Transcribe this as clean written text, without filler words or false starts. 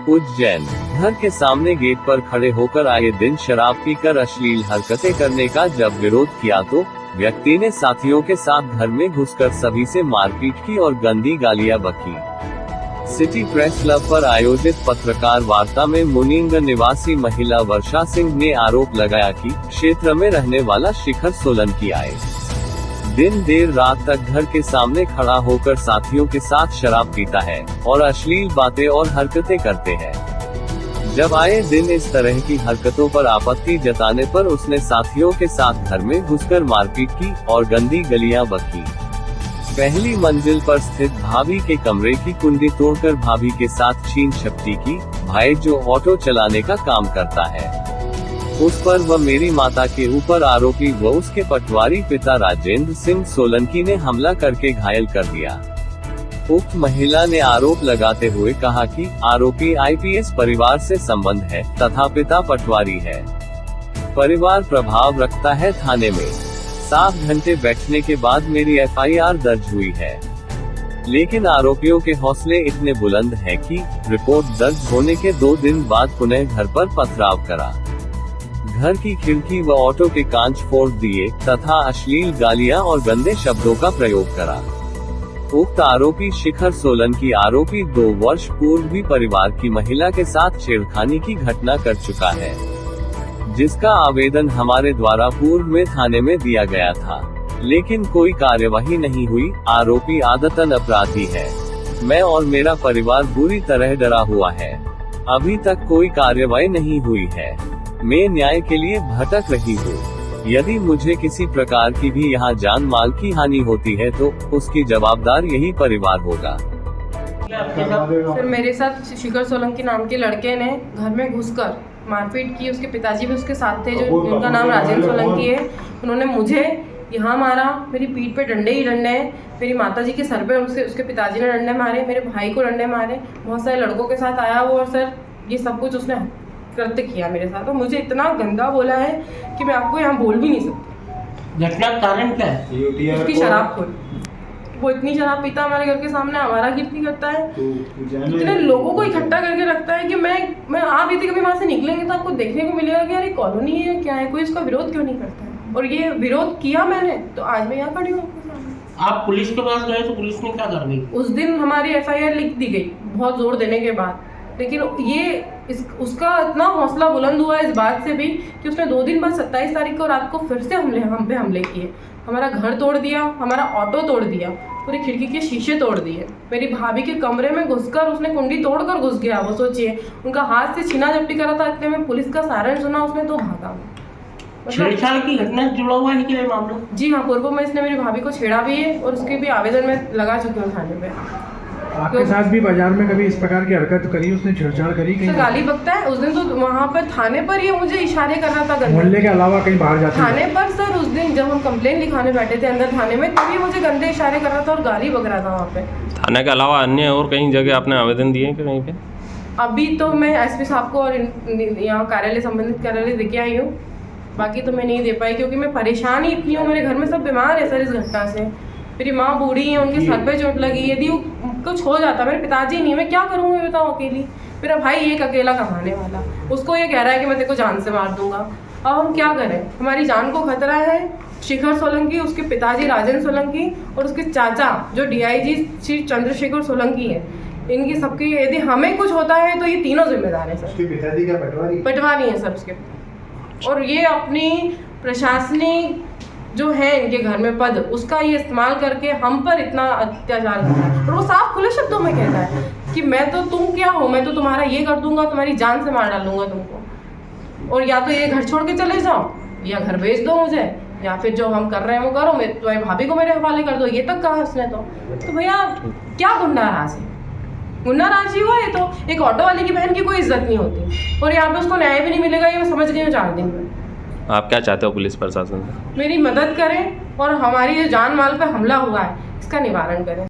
उज्जैन, घर के सामने गेट पर खड़े होकर आए दिन शराब पीकर अश्लील हरकतें करने का जब विरोध किया तो व्यक्ति ने साथियों के साथ घर में घुसकर सभी से मारपीट की और गंदी गालियां बकी। सिटी प्रेस क्लब पर आयोजित पत्रकार वार्ता में मुनिंग निवासी महिला वर्षा सिंह ने आरोप लगाया कि क्षेत्र में रहने वाला शिखर सोलंकी आए दिन देर रात तक घर के सामने खड़ा होकर साथियों के साथ शराब पीता है और अश्लील बातें और हरकतें करते हैं। जब आए दिन इस तरह की हरकतों पर आपत्ति जताने पर उसने साथियों के साथ घर में घुसकर मारपीट की और गंदी गालियां बकी। पहली मंजिल पर स्थित भाभी के कमरे की कुंडी तोड़कर भाभी के साथ छीन झपटी की। भाई जो ऑटो चलाने का काम करता है उस पर व मेरी माता के ऊपर आरोपी व उसके पटवारी पिता राजेंद्र सिंह सोलंकी ने हमला करके घायल कर दिया। उक्त महिला ने आरोप लगाते हुए कहा कि आरोपी आईपीएस परिवार से संबंध है तथा पिता पटवारी है। परिवार प्रभाव रखता है थाने में। 7 घंटे बैठने के बाद मेरी एफआईआर दर्ज हुई है, लेकिन आरोपियों के हौसले इतने बुलंद हैं कि रिपोर्ट दर्ज होने के 2 दिन बाद पुनः घर पर पथराव करा, घर की खिड़की व ऑटो के कांच फोड़ दिए तथा अश्लील गालियां और गंदे शब्दों का प्रयोग करा। उक्त आरोपी शिखर सोलंकी आरोपी 2 वर्ष पूर्व भी परिवार की महिला के साथ छेड़खानी की घटना कर चुका है, जिसका आवेदन हमारे द्वारा पूर्व में थाने में दिया गया था, लेकिन कोई कार्यवाही नहीं हुई। आरोपी आदतन अपराधी है। मैं और मेरा परिवार बुरी तरह डरा हुआ है। अभी तक कोई कार्यवाही नहीं हुई है। मैं न्याय के लिए भटक रही हूँ। यदि मुझे किसी प्रकार की भी यहाँ जान माल की हानि होती है तो उसकी जवाबदार यही परिवार होगा। फिर मेरे साथ शिखर सोलंकी नाम के लड़के ने घर में घुसकर मारपीट की। उसके पिताजी भी उसके साथ थे, जो जिनका नाम राजेंद्र सोलंकी है। उन्होंने मुझे यहाँ मारा, मेरी पीठ पे डंडे ही डंडे हैं, मेरी माताजी के सर पे उसके पिताजी ने डंडे मारे, मेरे भाई को डंडे मारे, बहुत सारे लड़कों के साथ आया वो। और सर ये सब कुछ उसने कृत्य किया मेरे साथ, और मुझे इतना गंदा बोला है कि मैं आपको यहाँ बोल भी नहीं सकती। घटना का कारण क्या है? उसकी शराबखोरी। वो इतनी शराब पीता हमारे घर के सामने, हमारा कीर्ति करता है, इतने लोगों को इकट्ठा करके रखता है कि मैं आ भी थी, कभी वहाँ से निकलेंगे तो आपको देखने को मिलेगा कि यार ये कॉलोनी है क्या है, कोई इसका विरोध क्यों नहीं करता है। और ये विरोध किया मैंने तो आज मैं यहाँ खड़ी हूँ आपके सामने। आप पुलिस के पास गए तो पुलिस ने क्या कर दी? उस दिन हमारी एफआईआर लिख दी गई बहुत जोर देने के बाद, लेकिन उसका इतना हौसला बुलंद हुआ इस बात से भी कि उसने 2 दिन बाद 27 तारीख को रात को फिर से हम पे हमले किए। हमारा घर तोड़ दिया, हमारा ऑटो तोड़ दिया, पूरी खिड़की के शीशे तोड़ दिए। मेरी भाभी के कमरे में घुसकर उसने कुंडी तोड़कर घुस गया। वो सोचिए, उनका हाथ से छीना झपटी करा था, इतने में पुलिस का सायरन सुना उसने तो भागा। छेड़छाड़ की घटना जुड़ा हुआ है क्या मामला? जी हाँ, पूर्व में इसने मेरी भाभी को छेड़ा भी है और उसके भी आवेदन में लगा चुकी हूँ थाने में। आपके साथ भी बाजार में कभी इस प्रकार की हरकत करी, उसने छेड़छाड़ करी? कहीं गाली बकता है। उस दिन तो वहाँ पर थाने पर ही मुझे इशारे कर रहा था, मोहल्ले के अलावा कहीं बाहर जाते थाने पर। सर उस दिन जब हम कंप्लेन लिखाने बैठे थे अंदर थाने में, तभी मुझे गंदे इशारे कर रहा था और गाली बक रहा था वहाँ पे। थाने के अलावा अन्य और कहीं जगह आपने आवेदन दिए कि कहीं पे? अभी तो मैं एसपी साहब को और यहाँ कार्यालय संबंधित कार्यालय देके आई हूँ, बाकी तो मैं नहीं दे पाई क्योंकि मैं परेशान ही इतनी हूँ। मेरे घर में सब बीमार है सर इस घटना से। मेरी माँ बूढ़ी है, उनके सर पे चोट लगी। यदि कुछ हो जाता, मेरे पिताजी नहीं, मैं क्या करूँ मैं बताओ अकेली। मेरा भाई एक अकेला कमाने वाला, उसको ये कह रहा है कि मैं तेरे को जान से मार दूंगा। अब हम क्या करें, हमारी जान को खतरा है। शिखर सोलंकी, उसके पिताजी राजेंद्र सोलंकी और उसके चाचा जो डीआईजी श्री चंद्रशेखर सोलंकी है, इनकी सबकी यदि हमें कुछ होता है तो ये तीनों जिम्मेदार है सर। उसके पिताजी का पटवारी है सर उसके, और ये अपनी प्रशासनिक जो है इनके घर में पद, उसका ये इस्तेमाल करके हम पर इतना अत्याचार करता है। और वो साफ खुले शब्दों में कहता है कि मैं तो, तुम क्या हो, मैं तो तुम्हारा ये कर दूंगा, तुम्हारी जान से मार डालूंगा तुमको, और या तो ये घर छोड़ के चले जाओ या घर भेज दो मुझे, या फिर जो हम कर रहे हैं वो करो, मैं तुम्हारी भाभी को मेरे हवाले कर दो, ये तक कहा उसने। तो भैया क्या गुंडाराज है, गुंडाराजी हुआ। ये तो एक ऑटो वाले की बहन की कोई इज्जत नहीं होती, और यहाँ पे उसको न्याय भी नहीं मिलेगा, ये मैं समझ गई हूँ 4 दिन में। आप क्या चाहते हो पुलिस प्रशासन से? मेरी मदद करें और हमारी जो जान माल पे हमला हुआ है इसका निवारण करें।